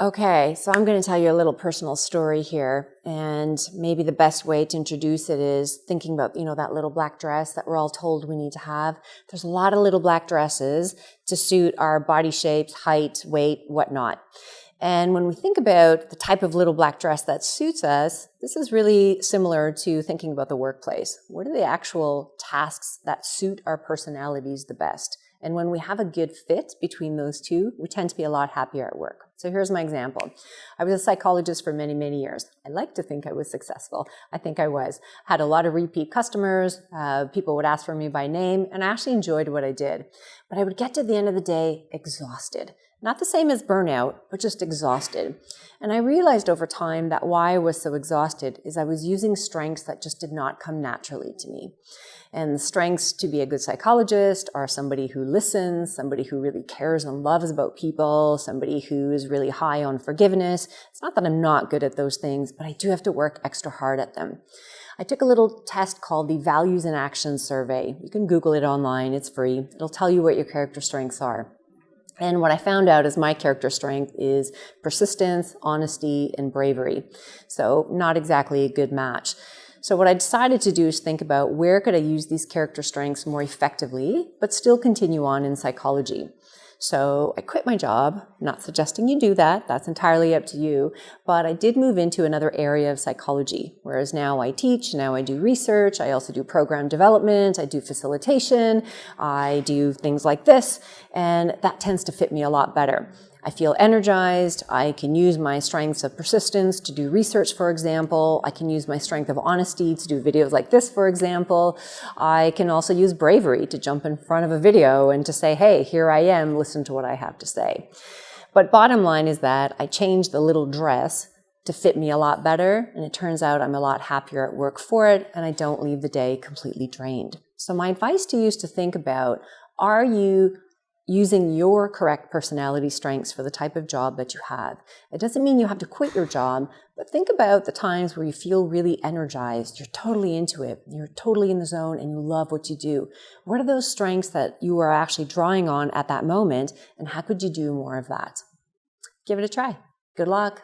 Okay, so I'm going to tell you a little personal story here, and maybe the best way to introduce it is thinking about, that little black dress that we're all told we need to have. There's a lot of little black dresses to suit our body shapes, height, weight, whatnot. And when we think about the type of little black dress that suits us, this is really similar to thinking about the workplace. What are the actual tasks that suit our personalities the best? And when we have a good fit between those two, we tend to be a lot happier at work. So here's my example. I was a psychologist for many, many years. I like to think I was successful. I think I was. Had a lot of repeat customers. People would ask for me by name, and I actually enjoyed what I did. But I would get to the end of the day exhausted. Not the same as burnout, but just exhausted. And I realized over time that why I was so exhausted is I was using strengths that just did not come naturally to me. And the strengths to be a good psychologist are somebody who listens, somebody who really cares and loves about people, somebody who is really high on forgiveness. It's not that I'm not good at those things, but I do have to work extra hard at them. I took a little test called the Values in Action Survey. You can Google it online, it's free. It'll tell you what your character strengths are. And what I found out is my character strength is persistence, honesty, and bravery. So not exactly a good match. So what I decided to do is think about where could I use these character strengths more effectively, but still continue on in psychology. So I quit my job, not suggesting you do that, that's entirely up to you, but I did move into another area of psychology, whereas now I teach, now I do research, I also do program development, I do facilitation, I do things like this, and that tends to fit me a lot better. I feel energized, I can use my strengths of persistence to do research, for example. I can use my strength of honesty to do videos like this, for example. I can also use bravery to jump in front of a video and to say, hey, here I am, listen to what I have to say. But bottom line is that I changed the little dress to fit me a lot better, and it turns out I'm a lot happier at work for it, and I don't leave the day completely drained. So my advice to you is to think about, are you using your correct personality strengths for the type of job that you have? It doesn't mean you have to quit your job, but think about the times where you feel really energized, you're totally into it, you're totally in the zone, and you love what you do. What are those strengths that you are actually drawing on at that moment, and how could you do more of that? Give it a try. Good luck.